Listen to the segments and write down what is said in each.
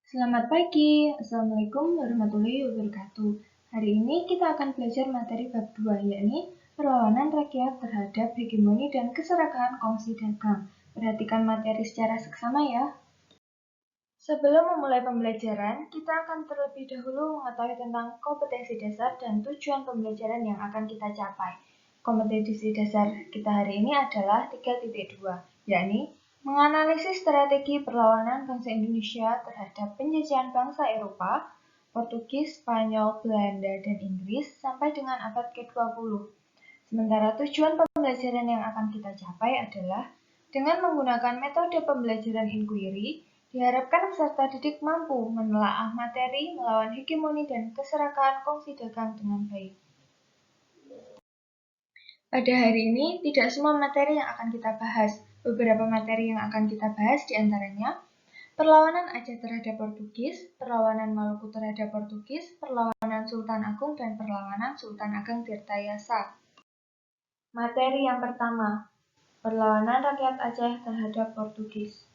Selamat pagi, Assalamualaikum warahmatullahi wabarakatuh. Hari ini kita akan belajar materi bab 2, yakni perlawanan rakyat terhadap hegemoni dan keserakahan kongsi dagang. Perhatikan materi secara seksama ya. Sebelum memulai pembelajaran, kita akan terlebih dahulu mengetahui tentang kompetensi dasar dan tujuan pembelajaran yang akan kita capai. Kompetensi dasar kita hari ini adalah 3.2, yakni menganalisis strategi perlawanan bangsa Indonesia terhadap penjajahan bangsa Eropa, Portugis, Spanyol, Belanda, dan Inggris sampai dengan abad ke-20. Sementara tujuan pembelajaran yang akan kita capai adalah dengan menggunakan metode pembelajaran inquiry, diharapkan peserta didik mampu menelaah materi, melawan hegemoni dan keserakahan kongsi dagang dengan baik. Pada hari ini, tidak semua materi yang akan kita bahas. Beberapa materi yang akan kita bahas diantaranya perlawanan Aceh terhadap Portugis, perlawanan Maluku terhadap Portugis, perlawanan Sultan Agung, dan perlawanan Sultan Ageng Tirtayasa. Materi yang pertama, perlawanan rakyat Aceh terhadap Portugis.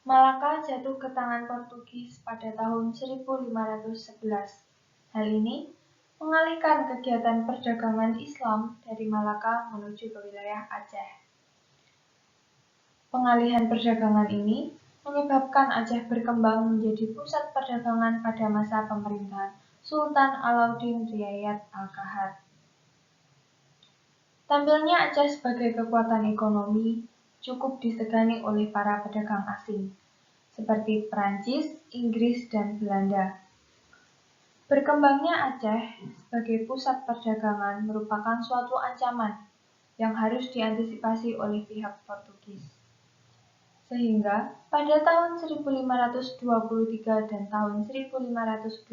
Malaka jatuh ke tangan Portugis pada tahun 1511. Hal ini mengalihkan kegiatan perdagangan Islam dari Malaka menuju ke wilayah Aceh. Pengalihan perdagangan ini menyebabkan Aceh berkembang menjadi pusat perdagangan pada masa pemerintahan Sultan Alauddin Riayat Al-Kahar. Tampilnya Aceh sebagai kekuatan ekonomi cukup disegani oleh para pedagang asing, seperti Perancis, Inggris, dan Belanda. Berkembangnya Aceh sebagai pusat perdagangan merupakan suatu ancaman yang harus diantisipasi oleh pihak Portugis. Sehingga pada tahun 1523 dan tahun 1524,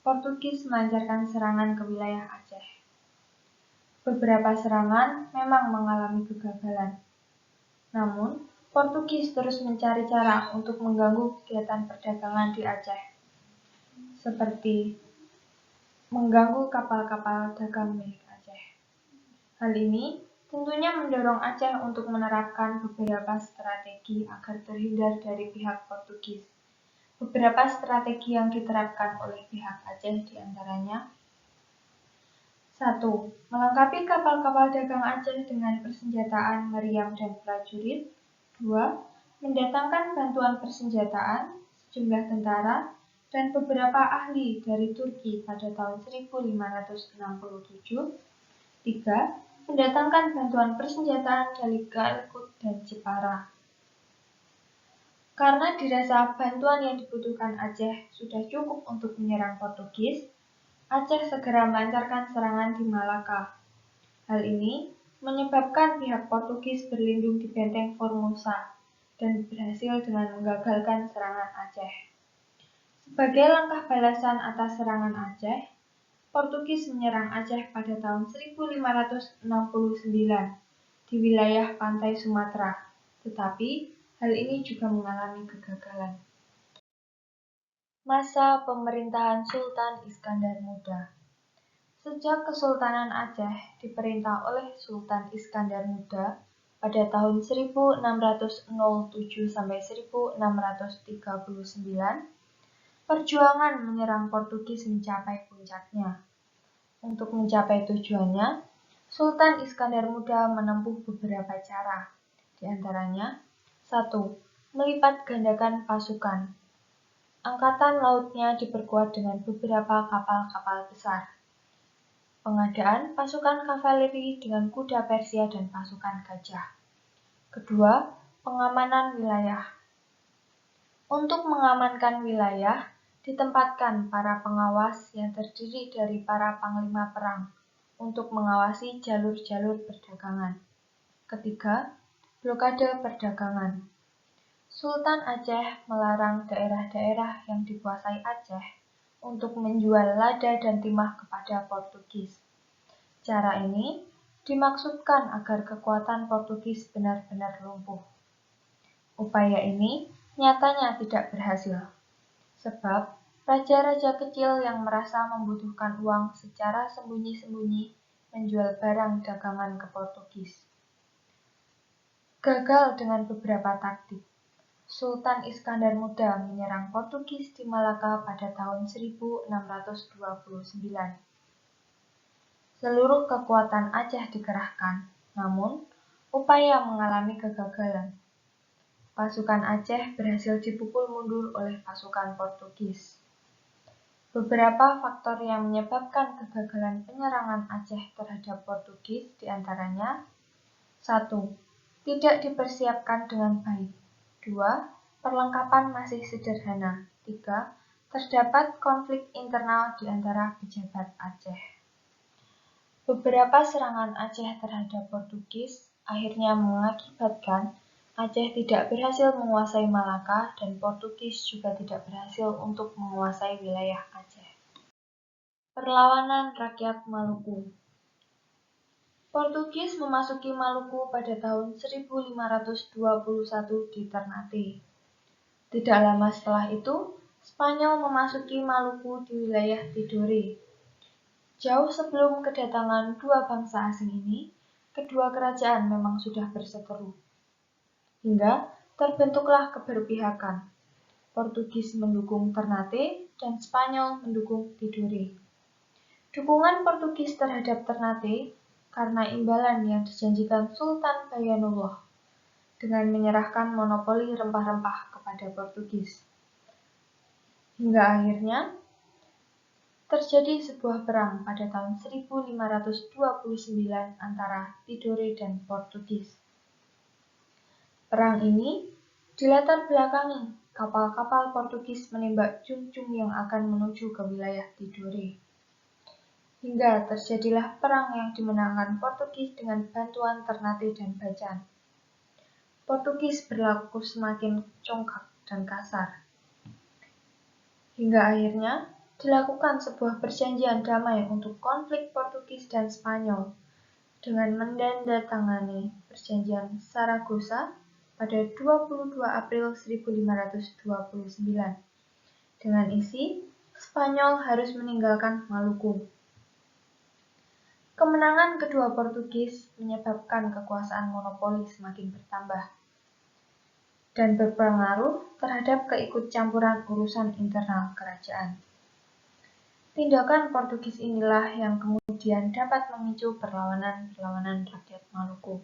Portugis melancarkan serangan ke wilayah Aceh. Beberapa serangan memang mengalami kegagalan. Namun, Portugis terus mencari cara untuk mengganggu kegiatan perdagangan di Aceh, seperti mengganggu kapal-kapal dagang milik Aceh. Hal ini tentunya mendorong Aceh untuk menerapkan beberapa strategi agar terhindar dari pihak Portugis. Beberapa strategi yang diterapkan oleh pihak Aceh diantaranya 1. Melengkapi kapal-kapal dagang Aceh dengan persenjataan meriam dan prajurit. 2. Mendatangkan bantuan persenjataan, sejumlah tentara, dan beberapa ahli dari Turki pada tahun 1567. 3. Mendatangkan bantuan persenjataan dari Galkut dan Jepara. Karena dirasa bantuan yang dibutuhkan Aceh sudah cukup untuk menyerang Portugis, Aceh segera melancarkan serangan di Malaka. Hal ini menyebabkan pihak Portugis berlindung di benteng Formosa dan berhasil dengan menggagalkan serangan Aceh. Sebagai langkah balasan atas serangan Aceh, Portugis menyerang Aceh pada tahun 1569 di wilayah pantai Sumatera, tetapi hal ini juga mengalami kegagalan. Masa pemerintahan Sultan Iskandar Muda. Sejak Kesultanan Aceh diperintah oleh Sultan Iskandar Muda pada tahun 1607 sampai 1639, perjuangan menyerang Portugis mencapai puncaknya. Untuk mencapai tujuannya, Sultan Iskandar Muda menempuh beberapa cara, di antaranya 1. Melipat gandakan pasukan. Angkatan lautnya diperkuat dengan beberapa kapal-kapal besar. Pengadaan pasukan kavaleri dengan kuda Persia dan pasukan gajah. Kedua, pengamanan wilayah. Untuk mengamankan wilayah, ditempatkan para pengawas yang terdiri dari para panglima perang untuk mengawasi jalur-jalur perdagangan. Ketiga, blokade perdagangan. Sultan Aceh melarang daerah-daerah yang dikuasai Aceh untuk menjual lada dan timah kepada Portugis. Cara ini dimaksudkan agar kekuatan Portugis benar-benar lumpuh. Upaya ini nyatanya tidak berhasil, sebab raja-raja kecil yang merasa membutuhkan uang secara sembunyi-sembunyi menjual barang dagangan ke Portugis. Gagal dengan beberapa taktik, Sultan Iskandar Muda menyerang Portugis di Malaka pada tahun 1629. Seluruh kekuatan Aceh dikerahkan, namun upaya mengalami kegagalan. Pasukan Aceh berhasil dipukul mundur oleh pasukan Portugis. Beberapa faktor yang menyebabkan kegagalan penyerangan Aceh terhadap Portugis diantaranya: 1. Tidak dipersiapkan dengan baik. 2. Perlengkapan masih sederhana. 3. Terdapat konflik internal di antara pejabat Aceh. Beberapa serangan Aceh terhadap Portugis akhirnya mengakibatkan Aceh tidak berhasil menguasai Malaka dan Portugis juga tidak berhasil untuk menguasai wilayah Aceh. Perlawanan rakyat Maluku. Portugis memasuki Maluku pada tahun 1521 di Ternate. Tidak lama setelah itu, Spanyol memasuki Maluku di wilayah Tidore. Jauh sebelum kedatangan dua bangsa asing ini, kedua kerajaan memang sudah berseteru. Hingga terbentuklah keberpihakan. Portugis mendukung Ternate dan Spanyol mendukung Tidore. Dukungan Portugis terhadap Ternate karena imbalan yang dijanjikan Sultan Bayanullah dengan menyerahkan monopoli rempah-rempah kepada Portugis. Hingga akhirnya terjadi sebuah perang pada tahun 1529 antara Tidore dan Portugis. Perang ini dilatar belakangi kapal-kapal Portugis menembak cung-cung yang akan menuju ke wilayah Tidore. Hingga terjadilah perang yang dimenangkan Portugis dengan bantuan Ternate dan Bacan. Portugis berlaku semakin congkak dan kasar. Hingga akhirnya dilakukan sebuah perjanjian damai untuk konflik Portugis dan Spanyol dengan menandatangani perjanjian Saragossa pada 22 April 1529 dengan isi Spanyol harus meninggalkan Maluku. Kemenangan kedua Portugis menyebabkan kekuasaan monopoli semakin bertambah dan berpengaruh terhadap keikutcampuran urusan internal kerajaan. Tindakan Portugis inilah yang kemudian dapat memicu perlawanan rakyat Maluku.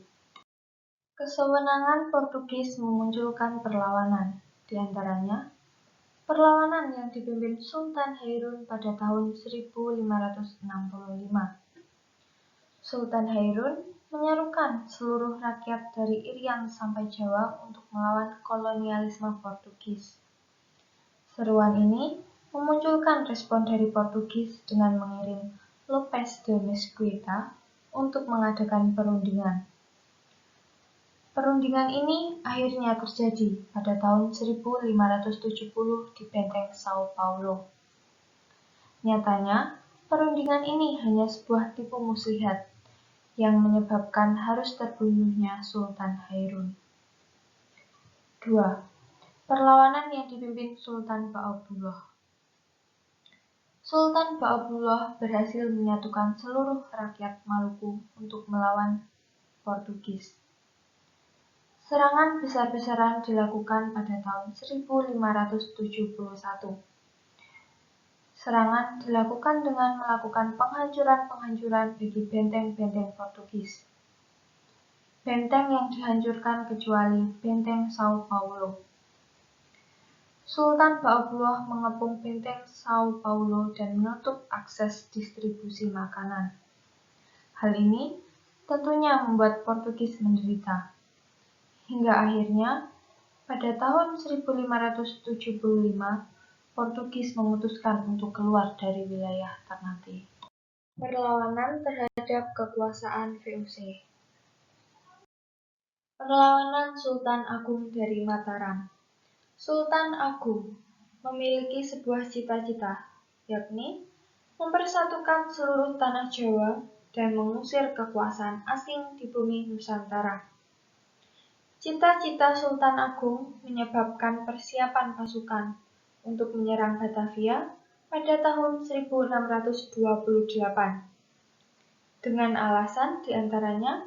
Kesewenangan Portugis memunculkan perlawanan, diantaranya perlawanan yang dipimpin Sultan Hairun pada tahun 1565. Sultan Hairun menyerukan seluruh rakyat dari Irian sampai Jawa untuk melawan kolonialisme Portugis. Seruan ini memunculkan respon dari Portugis dengan mengirim Lopes de Mesquita untuk mengadakan perundingan. Perundingan ini akhirnya terjadi pada tahun 1570 di Benteng Sao Paulo. Nyatanya, perundingan ini hanya sebuah tipu muslihat yang menyebabkan harus terbunuhnya Sultan Hairun. 2. Perlawanan yang dipimpin Sultan Ba'abullah. Sultan Ba'abullah berhasil menyatukan seluruh rakyat Maluku untuk melawan Portugis. Serangan besar-besaran dilakukan pada tahun 1571. Serangan dilakukan dengan melakukan penghancuran-penghancuran bagi benteng-benteng Portugis. Benteng yang dihancurkan kecuali Benteng Sao Paulo. Sultan Ba'abullah mengepung Benteng Sao Paulo dan menutup akses distribusi makanan. Hal ini tentunya membuat Portugis menderita. Hingga akhirnya, pada tahun 1575, Portugis memutuskan untuk keluar dari wilayah Ternate. Perlawanan terhadap kekuasaan VOC. Perlawanan Sultan Agung dari Mataram. Sultan Agung memiliki sebuah cita-cita, yakni mempersatukan seluruh tanah Jawa dan mengusir kekuasaan asing di bumi Nusantara. Cita-cita Sultan Agung menyebabkan persiapan pasukan untuk menyerang Batavia pada tahun 1628. Dengan alasan diantaranya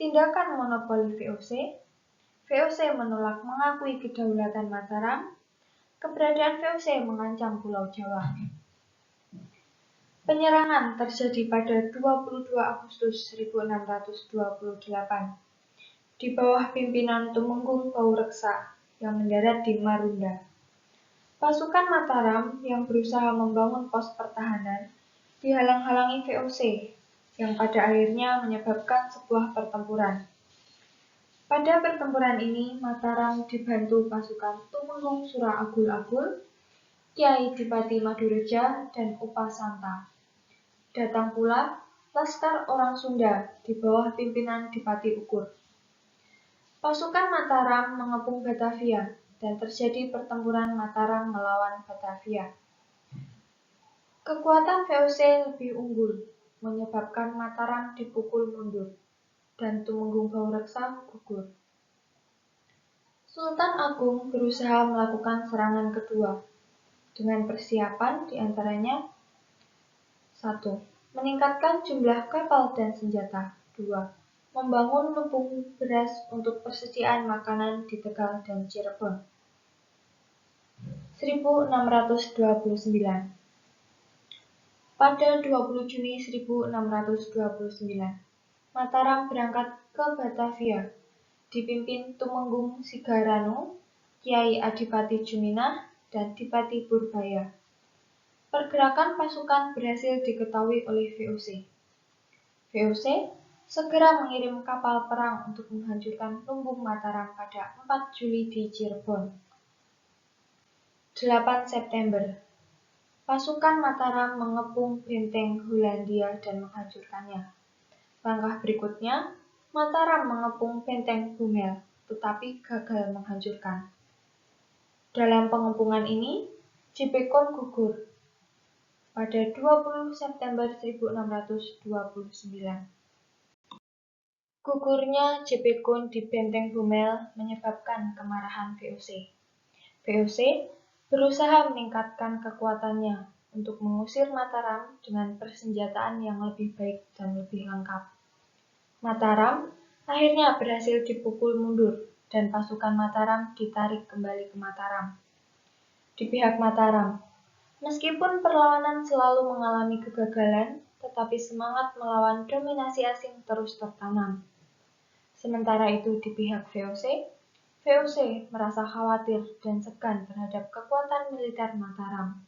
tindakan monopoli VOC VOC menolak mengakui kedaulatan Mataram. Keberadaan VOC mengancam Pulau Jawa. Penyerangan terjadi pada 22 Agustus 1628 di bawah pimpinan Tumenggung Baureksa yang mendarat di Marunda. Pasukan Mataram yang berusaha membangun pos pertahanan dihalang-halangi VOC yang pada akhirnya menyebabkan sebuah pertempuran. Pada pertempuran ini, Mataram dibantu pasukan Tumenggung Sura Agul-Agul, Kyai Dipati Madureja, dan Upasanta. Datang pula laskar orang Sunda di bawah pimpinan Dipati Ukur. Pasukan Mataram mengepung Batavia dan terjadi pertempuran Mataram melawan Batavia. Kekuatan VOC lebih unggul, menyebabkan Mataram dipukul mundur, dan Tumenggung Baureksa gugur. Sultan Agung berusaha melakukan serangan kedua, dengan persiapan diantaranya 1. Meningkatkan jumlah kapal dan senjata. 2. Membangun lumbung beras untuk persediaan makanan di Tegal dan Cirebon. 1629. Pada 20 Juni 1629, Mataram berangkat ke Batavia, dipimpin Tumenggung Sigaranu, Kyai Adipati Juminah, dan Dipati Purbaya. Pergerakan pasukan berhasil diketahui oleh VOC. VOC segera mengirim kapal perang untuk menghancurkan lumbung Mataram pada 4 Juli di Cirebon. 8 September. Pasukan Mataram mengepung benteng Hollandia dan menghancurkannya. Langkah berikutnya, Mataram mengepung benteng Bumel, tetapi gagal menghancurkan. Dalam pengepungan ini, Jipekon gugur pada 20 September 1629. Gugurnya Jipekon di benteng Bumel menyebabkan kemarahan VOC. VOC berusaha meningkatkan kekuatannya untuk mengusir Mataram dengan persenjataan yang lebih baik dan lebih lengkap. Mataram akhirnya berhasil dipukul mundur dan pasukan Mataram ditarik kembali ke Mataram. Di pihak Mataram, meskipun perlawanan selalu mengalami kegagalan, tetapi semangat melawan dominasi asing terus tertanam. Sementara itu di pihak VOC merasa khawatir dan segan terhadap kekuatan militer Mataram.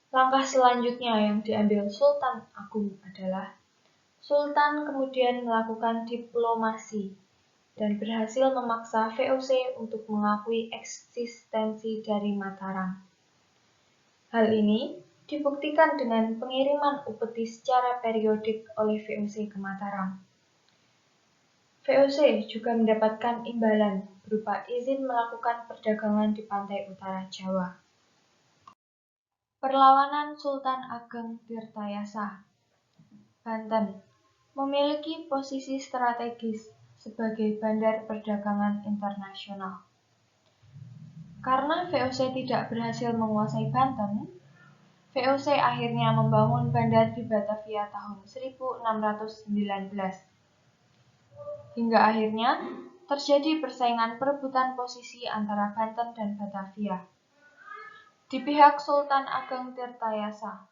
Langkah selanjutnya yang diambil Sultan Agung adalah Sultan kemudian melakukan diplomasi dan berhasil memaksa VOC untuk mengakui eksistensi dari Mataram. Hal ini dibuktikan dengan pengiriman upeti secara periodik oleh VOC ke Mataram. VOC juga mendapatkan imbalan berupa izin melakukan perdagangan di pantai utara Jawa. Perlawanan Sultan Ageng Tirtayasa. Banten memiliki posisi strategis sebagai bandar perdagangan internasional. Karena VOC tidak berhasil menguasai Banten, VOC akhirnya membangun bandar di Batavia tahun 1619. Hingga akhirnya terjadi persaingan perebutan posisi antara Banten dan Batavia. Di pihak Sultan Ageng Tirtayasa,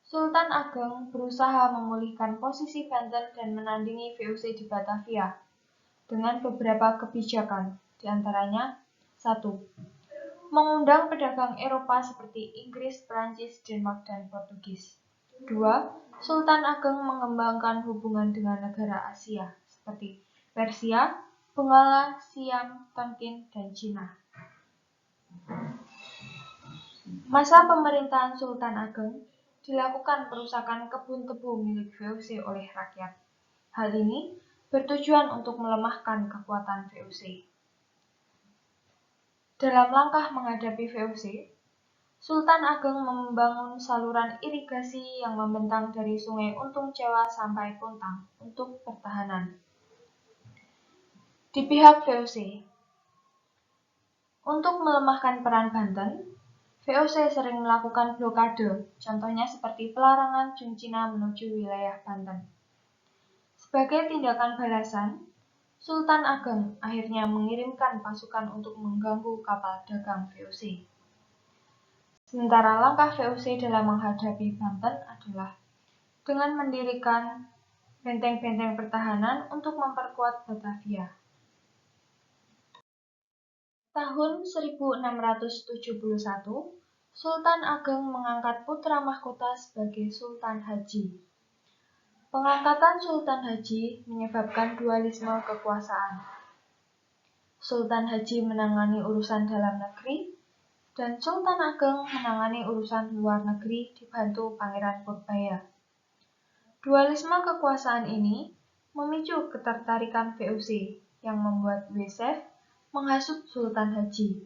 Sultan Ageng berusaha memulihkan posisi Banten dan menandingi VOC di Batavia dengan beberapa kebijakan, diantaranya 1. Mengundang pedagang Eropa seperti Inggris, Prancis, Denmark, dan Portugis. 2. Sultan Ageng mengembangkan hubungan dengan negara Asia seperti Persia, Benggala, Siam, Tonkin, dan Cina. Masa pemerintahan Sultan Ageng dilakukan perusakan kebun tebu milik VOC oleh rakyat. Hal ini bertujuan untuk melemahkan kekuatan VOC. Dalam langkah menghadapi VOC, Sultan Ageng membangun saluran irigasi yang membentang dari Sungai Untung Jawa sampai Puntang untuk pertahanan. Di pihak VOC, untuk melemahkan peran Banten, VOC sering melakukan blokade, contohnya seperti pelarangan Jung Cina menuju wilayah Banten. Sebagai tindakan balasan, Sultan Ageng akhirnya mengirimkan pasukan untuk mengganggu kapal dagang VOC. Sementara langkah VOC dalam menghadapi Banten adalah dengan mendirikan benteng-benteng pertahanan untuk memperkuat Batavia. Tahun 1671, Sultan Ageng mengangkat putra mahkota sebagai Sultan Haji. Pengangkatan Sultan Haji menyebabkan dualisme kekuasaan. Sultan Haji menangani urusan dalam negeri, dan Sultan Ageng menangani urusan luar negeri dibantu Pangeran Purbaya. Dualisme kekuasaan ini memicu ketertarikan VOC yang membuat Yosef menghasut Sultan Haji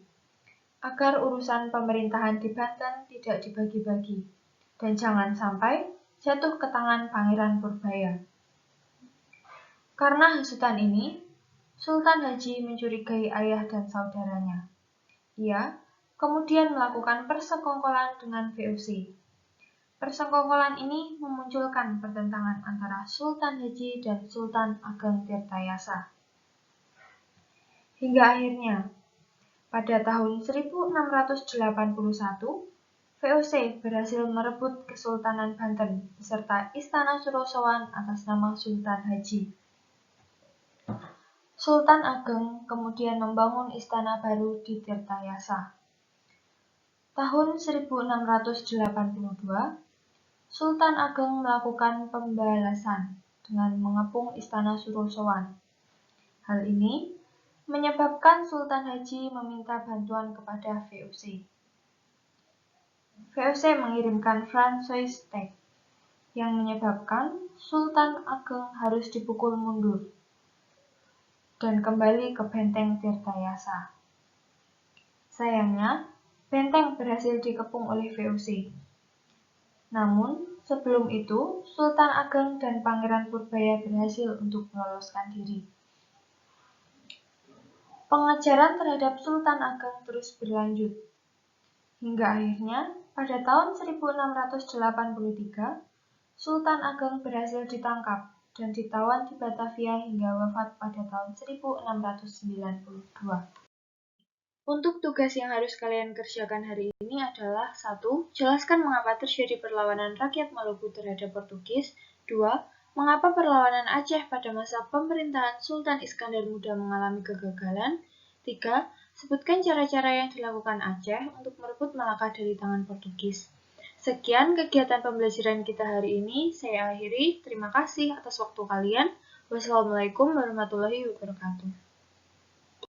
agar urusan pemerintahan di Banten tidak dibagi-bagi dan jangan sampai jatuh ke tangan Pangeran Purbaya. Karena hasutan ini, Sultan Haji mencurigai ayah dan saudaranya. Ia kemudian melakukan persekongkolan dengan VOC. Persekongkolan ini memunculkan pertentangan antara Sultan Haji dan Sultan Ageng Tirtayasa. Hingga akhirnya, pada tahun 1681, VOC berhasil merebut Kesultanan Banten beserta Istana Surosowan atas nama Sultan Haji. Sultan Ageng kemudian membangun istana baru di Tirtayasa. Tahun 1682, Sultan Ageng melakukan pembalasan dengan mengepung Istana Surosowan. Hal ini menyebabkan Sultan Haji meminta bantuan kepada VOC. VOC mengirimkan Francois Tek, yang menyebabkan Sultan Ageng harus dipukul mundur dan kembali ke benteng Tirtayasa. Sayangnya, benteng berhasil dikepung oleh VOC. Namun, sebelum itu, Sultan Ageng dan Pangeran Purbaya berhasil untuk meloloskan diri. Pengejaran terhadap Sultan Ageng terus berlanjut. Hingga akhirnya, pada tahun 1683, Sultan Ageng berhasil ditangkap dan ditawan di Batavia hingga wafat pada tahun 1692. Untuk tugas yang harus kalian kerjakan hari ini adalah 1. Jelaskan mengapa terjadi perlawanan rakyat Maluku terhadap Portugis. 2. Mengapa perlawanan Aceh pada masa pemerintahan Sultan Iskandar Muda mengalami kegagalan. 3. Sebutkan cara-cara yang dilakukan Aceh untuk merebut Malaka dari tangan Portugis. Sekian kegiatan pembelajaran kita hari ini. Saya akhiri. Terima kasih atas waktu kalian. Wassalamualaikum warahmatullahi wabarakatuh.